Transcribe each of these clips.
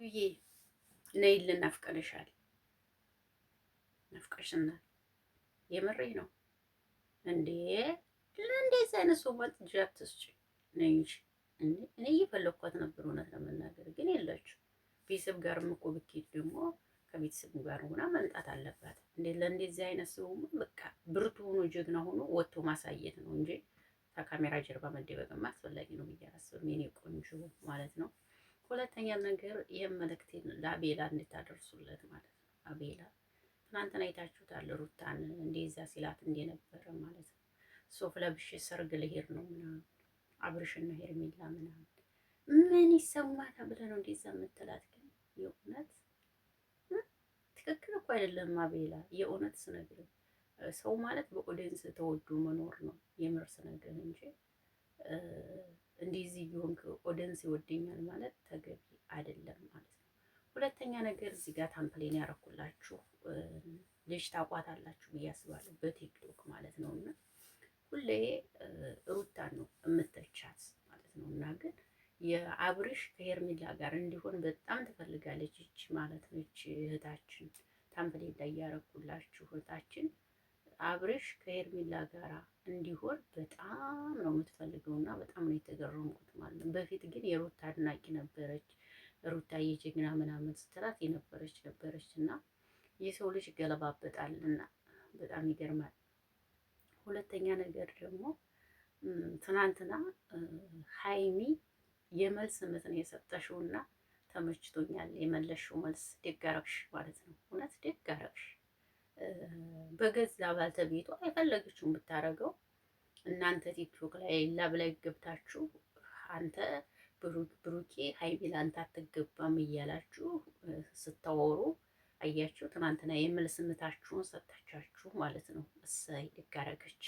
ይሄ ነይልን ናፍቀንሻል፣ ናፍቀሽናል። የምሬ ነው እንዴ! ለእንዴት አይነት ሰው ባትጅ አትስጪ ነይ እንጂ እንዴ! እኔ እየፈለኳት ነበር እውነት ለመናገር ግን የለችም። ቤተሰብ ጋርም እኮ ብትሄድ ደግሞ ከቤተሰቡ ጋር ሆና መምጣት አለባት እንዴ! ለእንደዚህ አይነት ሰው በቃ ብርቱ ሆኖ ጀግና ሆኖ ወጥቶ ማሳየት ነው እንጂ ከካሜራ ጀርባ መደበቅማ አስፈላጊ ነው ብዬ አላስብም። የኔ ቆንጆ ማለት ነው። ሁለተኛ ነገር ይህን መልእክቴን ለአቤላ እንድታደርሱለት ማለት ነው። አቤላ ትናንትና አይታችሁታል፣ ሩታን እንደዛ ሲላት እንደነበረ ማለት ነው። ሶፍ ለብሼ ሰርግ ልሄድ ነው ምናምን አብርሽና ሄርሜላ ምናምን ምን ይሰማታል ብለህ ነው እንደዛ የምትላት? ግን የእውነት ትክክል እኮ አይደለም አቤላ። የእውነት ስነግርህ ሰው ማለት በኦዲየንስ ተወዱ መኖር ነው የምር ስነግርህ እንጂ እንደዚህ ይሁን ኦዲየንስ ይወደኛል ማለት ተገቢ አይደለም ማለት ነው። ሁለተኛ ነገር እዚህ ጋር ታምፕሌን ያረኩላችሁ ልጅ ታቋታላችሁ ብዬ አስባለሁ በቲክቶክ ማለት ነው። እና ሁሌ ሩታን ነው የምትተቻት ማለት ነው። እና ግን የአብርሽ ከሄርሜላ ጋር እንዲሆን በጣም ትፈልጋለች ይቺ ማለት ነው። ይቺ እህታችን ታምፕሌን ላይ ያረኩላችሁ እህታችን አብርሽ ከሄርሜላ ጋር እንዲሆን በጣም ነው የምትፈልገው እና በጣም ነው የተገረምኩት ማለት ነው። በፊት ግን የሩታ አድናቂ ነበረች። ሩታ የጀግና ምናምን ስትላት ነበረች እና የሰው ልጅ ገለባበጣል እና በጣም ይገርማል። ሁለተኛ ነገር ደግሞ ትናንትና ሀይሚ የመልስ ምት ነው የሰጠሽውና ተመችቶኛል። የመለሽው መልስ ደግ አደረግሽ ማለት ነው። እውነት ደግ አደረግሽ። በገዛ ባልተቤቷ የፈለገችውን ብታረገው እናንተ ቲክቶክ ላይ ላብ ላይ ገብታችሁ አንተ ብሩኬ ሀይሚ ላንተ አትገባም እያላችሁ ስታወሩ አያችሁ። ትናንትና የመልስ ምታችሁን ሰጣቻችሁ ማለት ነው። እሰይ ደግ አደረገች።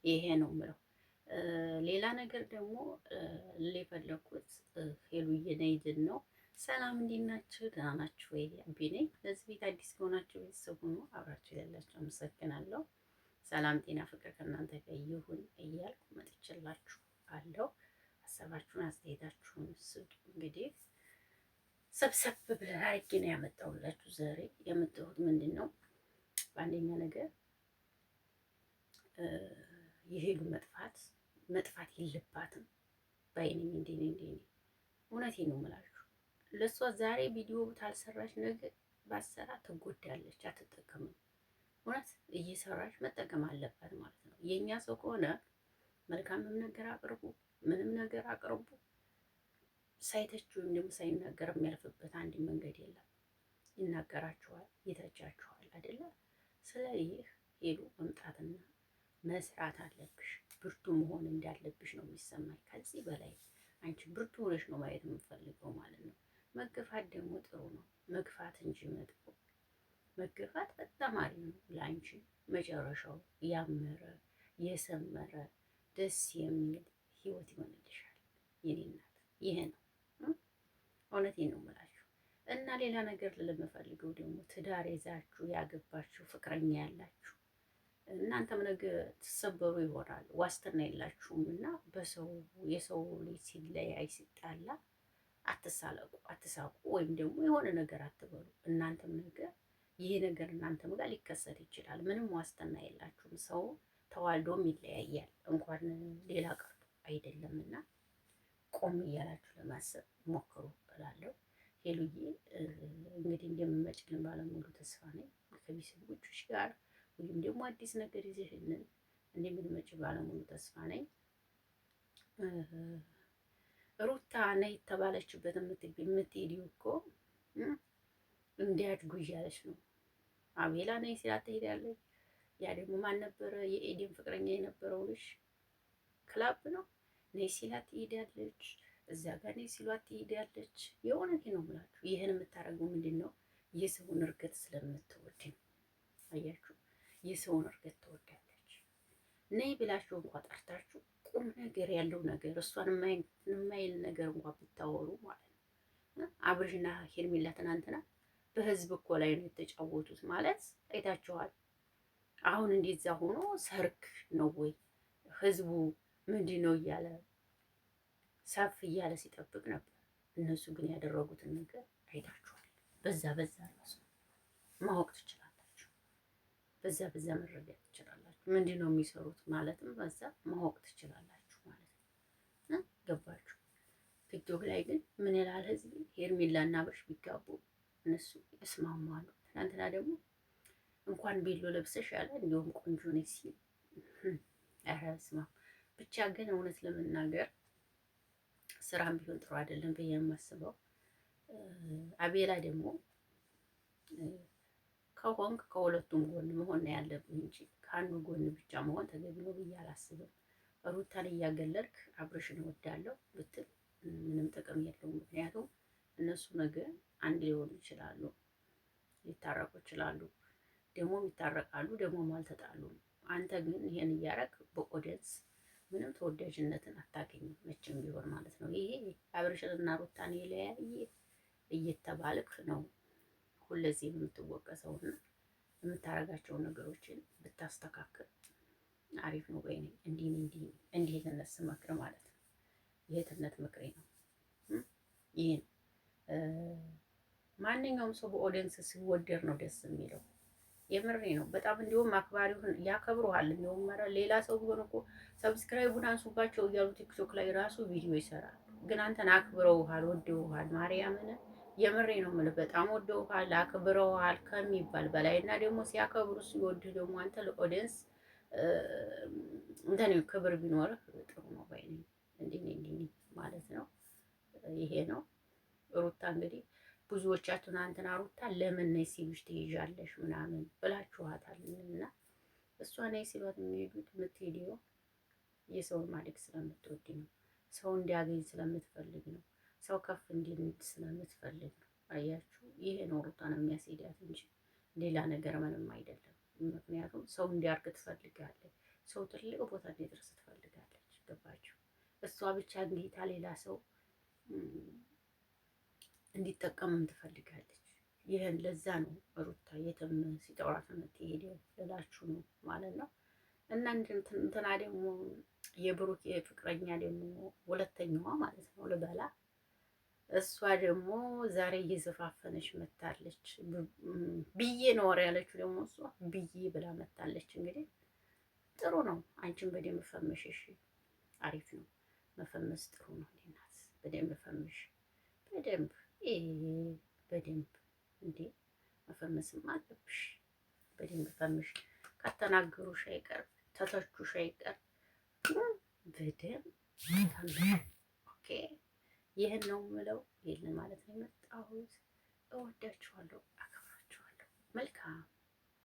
ይሄ ነው ምለው። ሌላ ነገር ደግሞ የፈለኩት ሄሉዬ ነይድን ነው። ሰላም እንዴት ናችሁ? ደህና ናችሁ ወይ? አቢ ነኝ። ለዚህ ቤት አዲስ ከሆናችሁ ቤተሰብ ሁኑ። አብራችሁ ያላችሁ አመሰግናለሁ። ሰላም ጤና ፍቅር ከእናንተ ጋር ይሁን እያልኩ መጥቼላችሁ አለው። ሀሳባችሁን አስተያየታችሁን ስጡ። እንግዲህ ሰብሰብ ብለን አድርጌ ነው ያመጣሁላችሁ። ዛሬ የምትሁት ምንድን ነው? በአንደኛ ነገር የሄሉ መጥፋት የለባትም ባይነኝ። እንዴ እውነቴን ነው የምላችሁ። ለእሷ ዛሬ ቪዲዮ ታልሰራች ነገ ባሰራ ትጎዳለች፣ አትጠቀምም። እውነት እየሰራች መጠቀም አለባት ማለት ነው። የእኛ ሰው ከሆነ መልካምም ነገር አቅርቡ፣ ምንም ነገር አቅርቡ። ሳይተች ወይም ደግሞ ሳይናገር የሚያልፍበት አንድ መንገድ የለም። ይናገራችኋል፣ ይተቻችኋል አይደለ? ስለዚህ ሄሉ መምጣትና መስራት አለብሽ። ብርቱ መሆን እንዳለብሽ ነው የሚሰማኝ። ከዚህ በላይ አንቺ ብርቱ ሆነሽ ነው ማየት የምፈልገው ማለት ነው። መገፋት ደግሞ ጥሩ ነው፣ መግፋት እንጂ መጥፎ መገፋት በጣም አሪፍ ነው ለአንቺ። መጨረሻው ያመረ የሰመረ ደስ የሚል ህይወት ይሆንልሻል የኔ እናት። ይሄ ነው እውነቴን ነው የምላችሁ። እና ሌላ ነገር ልለምፈልገው ደግሞ ትዳር ይዛችሁ ያገባችሁ ፍቅረኛ ያላችሁ እናንተም ነገ ትሰበሩ ይሆናል። ዋስትና የላችሁም እና የሰው ልጅ ሲለያይ ሲጣላ አትሳለቁ፣ አትሳቁ፣ ወይም ደግሞ የሆነ ነገር አትበሉ። እናንተም ነገር ይሄ ነገር እናንተም ጋር ሊከሰት ይችላል። ምንም ዋስትና የላችሁም። ሰው ተዋልዶም ይለያያል እንኳን ሌላ ቀርቶ አይደለም። እና ቆም እያላችሁ ለማሰብ ሞክሩ እላለሁ። ሄሉዬ እንግዲህ እንደምመጭልን ባለሙሉ ተስፋ ነኝ። ከቤተሰቦችሽ ጋር ወይም ደግሞ አዲስ ነገር ይዘሽልን እንደምትመጪ ባለሙሉ ተስፋ ነኝ። ሩታ ነይ የተባለችበት የምትሄጂው እኮ እንዲያድጉ እያለች ነው። አቤላ ነይ ሲላት ትሄዳለች። ያ ደግሞ ማን ነበረ? የኤዴን ፍቅረኛ የነበረው ልጅ ክላብ ነው። ነይ ሲላት ትሄዳለች። እዛ ጋር ነይ ሲሏት ትሄዳለች። የእውነቴን ነው የምላችሁ። ይህን የምታደርገው ምንድን ነው? የሰውን እርገት ስለምትወድ ነው። አያችሁ፣ የሰውን እርገት ትወዳለች። ነይ ብላችሁ እንኳ ጠርታችሁ ቁም ነገር ያለው ነገር እሷን የማይል ነገር እንኳን ብታወሩ ማለት ነው። አብርሽና ሄርሜላ ትናንትና በህዝብ እኮ ላይ ነው የተጫወቱት ማለት አይታችኋል። አሁን እንደዛ ሆኖ ሰርግ ነው ወይ ህዝቡ ምንድን ነው እያለ ሰፍ እያለ ሲጠብቅ ነበር። እነሱ ግን ያደረጉትን ነገር አይታ በዛ ራሱ ማወቅ ትችላላችሁ። በዛ መረዳት ትችላላችሁ። ምንድን ነው የሚሰሩት ማለትም በዛ ማወቅ ትችላላችሁ ማለት ነው። ገባችሁ? ቲክቶክ ላይ ግን ምን ይላል ህዝብ? ሄርሜላና አብርሽ ቢጋቡ እነሱ ይስማማሉ። ትናንትና ደግሞ እንኳን ቤሎ ለብሰሽ ያለ እንዲሁም ቆንጆ ነሽ ሲል ኧረ በስመ አብ። ብቻ ግን እውነት ለመናገር ስራም ቢሆን ጥሩ አይደለም ብዬ የማስበው አቤላ ደግሞ ከሆንክ ከሁለቱም ጎን መሆን ነው ያለብህ እንጂ ከአንዱ ጎን ብቻ መሆን ተገቢ ነው ብዬ አላስብም። ሩታን እያገለልክ አብርሽን እወዳለሁ ብትል ምንም ጥቅም የለውም። ምክንያቱም እነሱ ነገ አንድ ሊሆኑ ይችላሉ፣ ሊታረቁ ይችላሉ፣ ደግሞ ይታረቃሉ፣ ደግሞ አልተጣሉም። አንተ ግን ይሄን እያረግ በኦዲየንስ ምንም ተወዳጅነትን አታገኝም መቼም ቢሆን ማለት ነው። ይሄ አብርሽንና ሩታን የለያየ እየተባልክ ነው ሁለዚህ የምትወቀሰውና የምታረጋቸውን ነገሮችን ብታስተካክል አሪፍ ነው። ወይ እንዲህ የትነት ምክር ማለት ነው። የትነት ምክሬ ነው። ይሄን ማንኛውም ሰው በኦዲየንስ ሲወደድ ነው ደስ የሚለው። የምሬ ነው። በጣም እንዲሁም አክባሪውን ያከብሩሃል። እንዲሁም ሌላ ሰው ቢሆን እኮ ሰብስክራይቡን አንሱባቸው እያሉ ቲክቶክ ላይ ራሱ ቪዲዮ ይሰራል። ግን አንተን አክብረውሃል፣ ወደውሃል። ማርያምን የምሬ ነው የምልህ። በጣም ወደውሃል፣ አክብረውሃል ከሚባል በላይ እና ደግሞ ሲያከብሩ ሲወድህ ደግሞ አንተ ለኦዲየንስ እንትን ክብር ቢኖርህ ጥሩ ነው ባይ ነኝ። እንዲህ ማለት ነው። ይሄ ነው ሩታ እንግዲህ ብዙዎቻችሁ ትናንትና ሩታ ለምን ነይ ሲሉሽ ትሄጃለሽ ምናምን ብላችኋታል። እና እሷ ነይ ሲሏት የምትሄደው የሰውን ማደግ ስለምትወድ ነው። ሰው እንዲያገኝ ስለምትፈልግ ነው። ሰው ከፍ እንዲል ስለምትፈልግ ነው። አያችሁ፣ ይሄ ነው ሩታን የሚያስሄዳት እንጂ ሌላ ነገር ምንም አይደለም። ምክንያቱም ሰው እንዲያርግ ትፈልጋለች። ሰው ትልቅ ቦታ እንዲደርስ ትፈልጋለች። ገባችሁ? እሷ ብቻ እንጌታ ሌላ ሰው እንዲጠቀምም ትፈልጋለች። ይህን ለዛ ነው ሩታ የትም ሲጠሯት የምትሄደው ልላችሁ ነው ማለት ነው። እና እንትና ደግሞ የብሩክ የፍቅረኛ ደግሞ ሁለተኛዋ ማለት ነው ልበላ፣ እሷ ደግሞ ዛሬ እየዘፋፈነች መታለች ብዬ ነው ወሬ ያለችው። ደግሞ እሷ ብዬ ብላ መታለች። እንግዲህ ጥሩ ነው። አንቺን በደንብ ፈምሽ። እሺ፣ አሪፍ ነው መፈመስ፣ ጥሩ ነው። እናት በደንብ ፈምሽ፣ በደንብ እንዴ መፈመስም አለብሽ። በደንብ ፈምሽ። ከተናገሩሽ አይቀር ተተቹሽ አይቀር በደንብ ኦኬ። ይህን ነው የምለው። ይህን ማለት ነው የመጣሁት። እወዳችኋለሁ፣ አከብራችኋለሁ። መልካም